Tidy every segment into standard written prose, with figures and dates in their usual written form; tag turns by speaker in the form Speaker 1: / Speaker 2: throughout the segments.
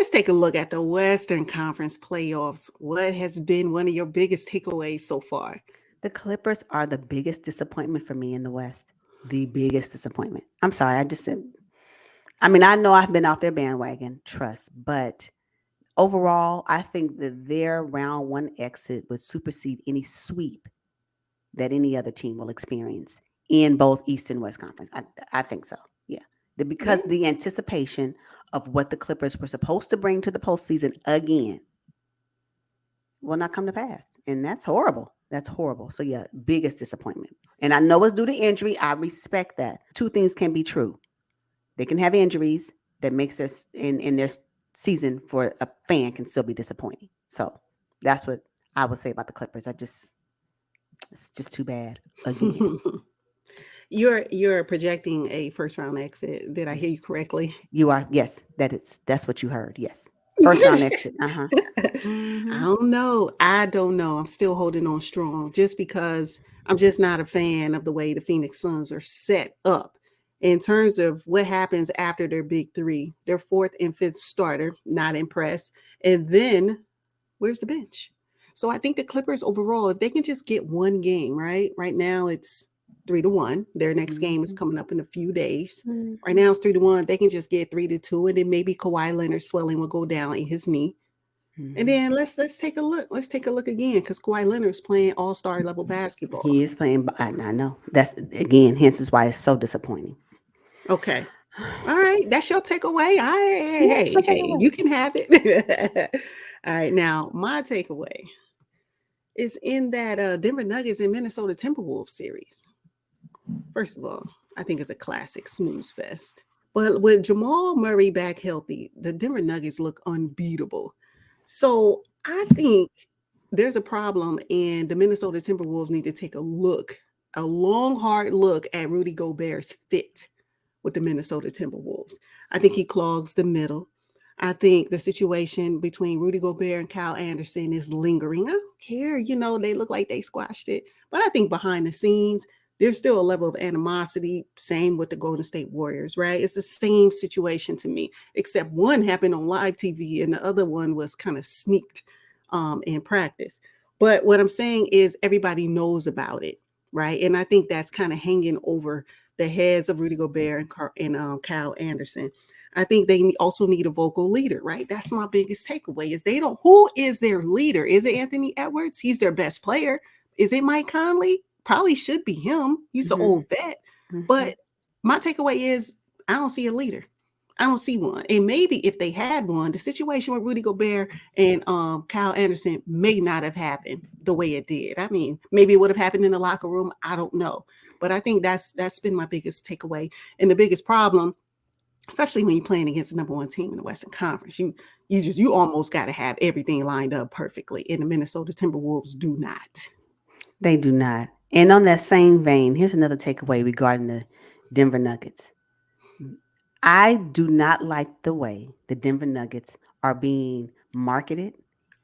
Speaker 1: let's take a look at the Western Conference playoffs. What has been one of your biggest takeaways so far?
Speaker 2: The Clippers are the biggest disappointment for me in the West. The biggest disappointment. I'm sorry, I just said, I mean, I know I've been off their bandwagon, trust, but overall, I think that their round one exit would supersede any sweep that any other team will experience in both East and West Conference. I think so. Yeah.
Speaker 1: Yeah.
Speaker 2: Because the anticipation of what the Clippers were supposed to bring to the postseason again will not come to pass. And that's horrible. That's horrible. So, yeah, biggest disappointment. And I know it's due to injury. I respect that. Two things can be true. They can have injuries that makes their in their season for a fan can still be disappointing. So that's what I would say about the Clippers. It's just too bad again.
Speaker 1: You're projecting a first round exit. Did I hear
Speaker 2: Yes.
Speaker 1: you correctly?
Speaker 2: You are, yes, that's what you heard. Yes. First round exit. Uh-huh.
Speaker 1: I
Speaker 2: Mm-hmm.
Speaker 1: don't know. I don't know. I'm still holding on strong just because I'm just not a fan of the way the Phoenix Suns are set up in terms of what happens after their big three, their fourth and fifth starter, not impressed. And then where's the bench? So I think the Clippers overall, if they can just get one game, right? Right now it's 3-1. Their next game is
Speaker 2: Mm-hmm.
Speaker 1: coming up in a few days. Right
Speaker 2: Mm-hmm.
Speaker 1: now it's 3-1. They can just get 3-2, and then maybe Kawhi Leonard's swelling will go down in his knee. And
Speaker 2: Mm-hmm.
Speaker 1: then let's take a look. Let's take a look again because Kawhi Leonard's playing all-star level basketball.
Speaker 2: He is playing. I know. That's again, hence is why it's so disappointing.
Speaker 1: Okay. All right. That's your takeaway. All right. Hey,
Speaker 2: Yeah, it's my
Speaker 1: hey, hey,
Speaker 2: takeaway.
Speaker 1: you can have it. All right. Now, my takeaway is in that Denver Nuggets and Minnesota Timberwolves series. First of all, I think it's a classic snooze fest. But with Jamal Murray back healthy, the Denver Nuggets look unbeatable. So I think there's a problem, and the Minnesota Timberwolves need to take a long, hard look at Rudy Gobert's fit with the Minnesota Timberwolves. I think he clogs the middle. I think the situation between Rudy Gobert and Kyle Anderson is lingering. I don't care, they look like they squashed it. But I think behind the scenes, there's still a level of animosity. Same with the Golden State Warriors, right? It's the same situation to me, except one happened on live TV and the other one was kind of sneaked in practice. But what I'm saying is everybody knows about it, right? And I think that's kind of hanging over the heads of Rudy Gobert and Kyle Anderson. I think they also need a vocal leader, right? That's my biggest takeaway is they don't, who is their leader? Is it Anthony Edwards? He's their best player. Is it Mike Conley? Probably should be him. He's the
Speaker 2: Mm-hmm.
Speaker 1: old vet.
Speaker 2: Mm-hmm.
Speaker 1: But my takeaway is I don't see a leader. I don't see one. And maybe if they had one, the situation with Rudy Gobert and Kyle Anderson may not have happened the way it did. I mean, maybe it would have happened in the locker room. I don't know. But I think that's been my biggest takeaway. And the biggest problem, especially when you're playing against the number one team in the Western Conference, you almost got to have everything lined up perfectly. And the Minnesota Timberwolves do not.
Speaker 2: They do not. And on that same vein, here's another takeaway regarding the Denver Nuggets. I do not like the way the Denver Nuggets are being marketed,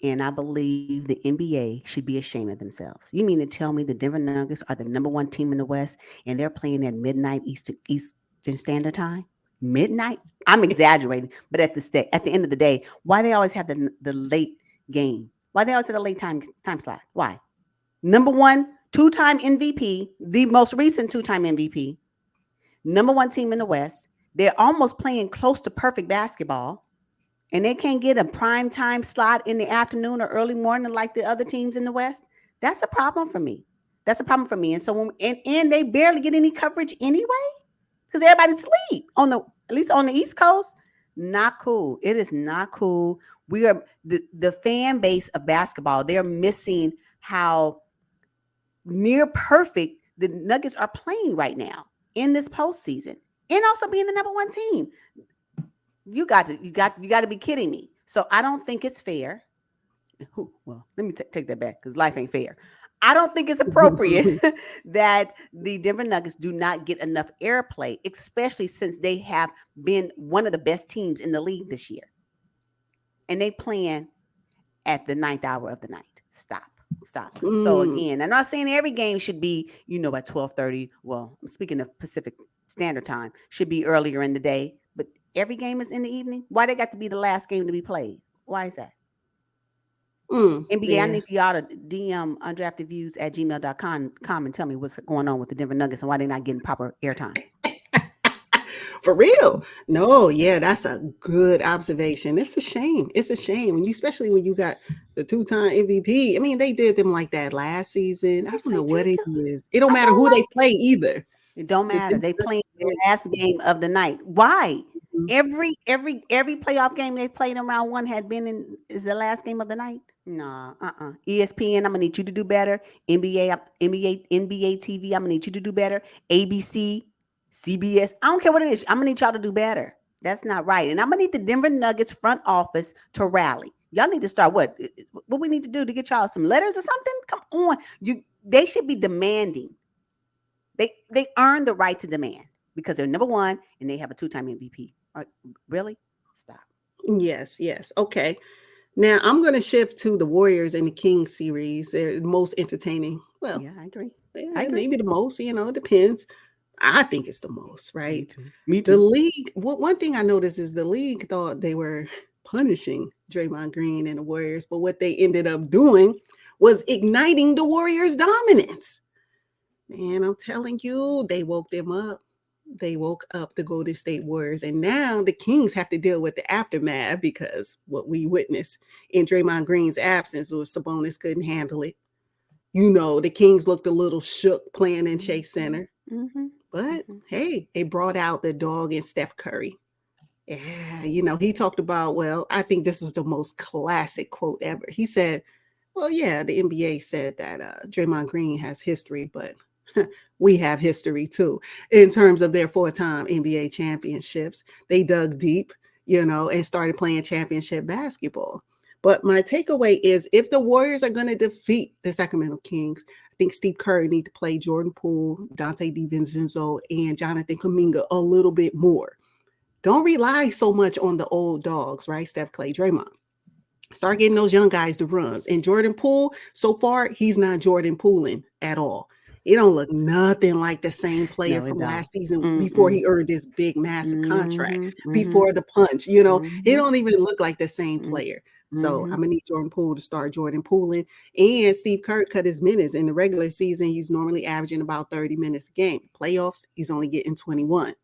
Speaker 2: and I believe the NBA should be ashamed of themselves. You mean to tell me the Denver Nuggets are the number one team in the West and they're playing at midnight Eastern Standard Time? Midnight? I'm exaggerating, but at the end of the day, why they always have the late game? Why they always have the late time slot? Why? Number one, two-time MVP, the most recent two-time MVP, number one team in the West. They're almost playing close to perfect basketball, and they can't get a prime time slot in the afternoon or early morning like the other teams in the West. That's a problem for me. That's a problem for me. And so and they barely get any coverage anyway because everybody sleep on the at least on the East Coast. Not cool. It is not cool. We are the fan base of basketball. They're missing how near perfect the Nuggets are playing right now in this postseason, and also being the number one team. You got to be kidding me. So I don't think it's fair. Well, let me take that back because life ain't fair. I don't think it's appropriate that the Denver Nuggets do not get enough airplay, especially since they have been one of the best teams in the league this year, and they playing at the ninth hour of the night. Stop. So
Speaker 1: Mm,
Speaker 2: again, I'm not saying every game should be, at 12:30. Well, I'm speaking of Pacific Standard Time, should be earlier in the day. But Every game is in the evening. Why they got to be the last game to be played? Why is that? NBA, I
Speaker 1: Yeah.
Speaker 2: need for y'all to DM undraftedviews at gmail.com and tell me what's going on with the Denver Nuggets and why they're not getting proper airtime.
Speaker 1: For real. No, yeah, that's a good observation. It's a shame. It's a shame. And especially when you got the two-time MVP. I mean, they did them like that last season.
Speaker 2: This
Speaker 1: I
Speaker 2: is
Speaker 1: don't know what it
Speaker 2: ridiculous.
Speaker 1: is. It don't
Speaker 2: I
Speaker 1: matter
Speaker 2: don't
Speaker 1: who they
Speaker 2: like
Speaker 1: play either.
Speaker 2: it. Don't
Speaker 1: The
Speaker 2: matter.
Speaker 1: Denver
Speaker 2: They playing
Speaker 1: Nuggets
Speaker 2: their
Speaker 1: win.
Speaker 2: last game of the night. Why?
Speaker 1: Mhm.
Speaker 2: Every playoff game they played in round one had been in is the last game of the night. Nah, ESPN, I'm gonna need you to do better. NBA TV, I'm gonna need you to do better. ABC, CBS, I don't care what it is. I'm gonna need y'all to do better. That's not right. And I'm gonna need the Denver Nuggets front office to rally. Y'all need to start what we need to do to get y'all some letters or something? Come on. They should be demanding. They earn the right to demand because they're number one and they have a two-time MVP. Really? Stop.
Speaker 1: Yes, yes. Okay. Now I'm going to shift to the Warriors and the Kings series. They're the most entertaining. Well,
Speaker 2: Yeah, I agree. I
Speaker 1: yeah,
Speaker 2: agree.
Speaker 1: maybe the most, it depends. I think it's the most,
Speaker 2: Me
Speaker 1: right?
Speaker 2: too. Me
Speaker 1: The
Speaker 2: too.
Speaker 1: league, one thing I noticed is the league thought they were punishing Draymond Green and the Warriors, but what they ended up doing was igniting the Warriors' dominance. Man, I'm telling you, they woke them up. They woke up the Golden State Warriors, and now the Kings have to deal with the aftermath because what we witnessed in Draymond Green's absence was Sabonis couldn't handle it. The Kings looked a little shook playing in Chase
Speaker 2: Mm-hmm.
Speaker 1: Center,
Speaker 2: Mm-hmm.
Speaker 1: but
Speaker 2: Mm-hmm.
Speaker 1: hey, they brought out the dog in Steph Curry. Yeah, he talked about, well, I think this was the most classic quote ever. He said, well, yeah, the NBA said that Draymond Green has history, but we have history too in terms of their four-time NBA championships. They dug deep, and started playing championship basketball. But my takeaway is if the Warriors are going to defeat the Sacramento Kings, I think Steve Kerr need to play Jordan Poole, Dante DiVincenzo, and Jonathan Kuminga a little bit more. Don't rely so much on the old dogs, right? Steph, Clay, Draymond. Start getting those young guys the runs. And Jordan Poole, so far, he's not Jordan Pooling at all. He don't look nothing like the same player
Speaker 2: No, it
Speaker 1: from
Speaker 2: don't.
Speaker 1: last season before
Speaker 2: Mm-mm.
Speaker 1: he earned this big, massive contract,
Speaker 2: Mm-hmm. Mm-hmm.
Speaker 1: before the punch. He
Speaker 2: Mm-hmm.
Speaker 1: don't even look like the same player. So
Speaker 2: Mm-hmm.
Speaker 1: I'm gonna need Jordan Poole to start Jordan Pooling. And Steve Kerr cut his minutes. In the regular season, he's normally averaging about 30 minutes a game. Playoffs, he's only getting 21.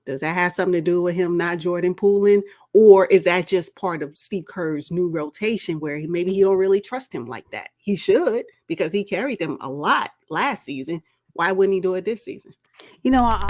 Speaker 1: Does that have something to do with him not Jordan Pooling? Or is that just part of Steve Kerr's new rotation where maybe he don't really trust him like that? He should because he carried them a lot last season. Why wouldn't he do it this season?
Speaker 2: You know, I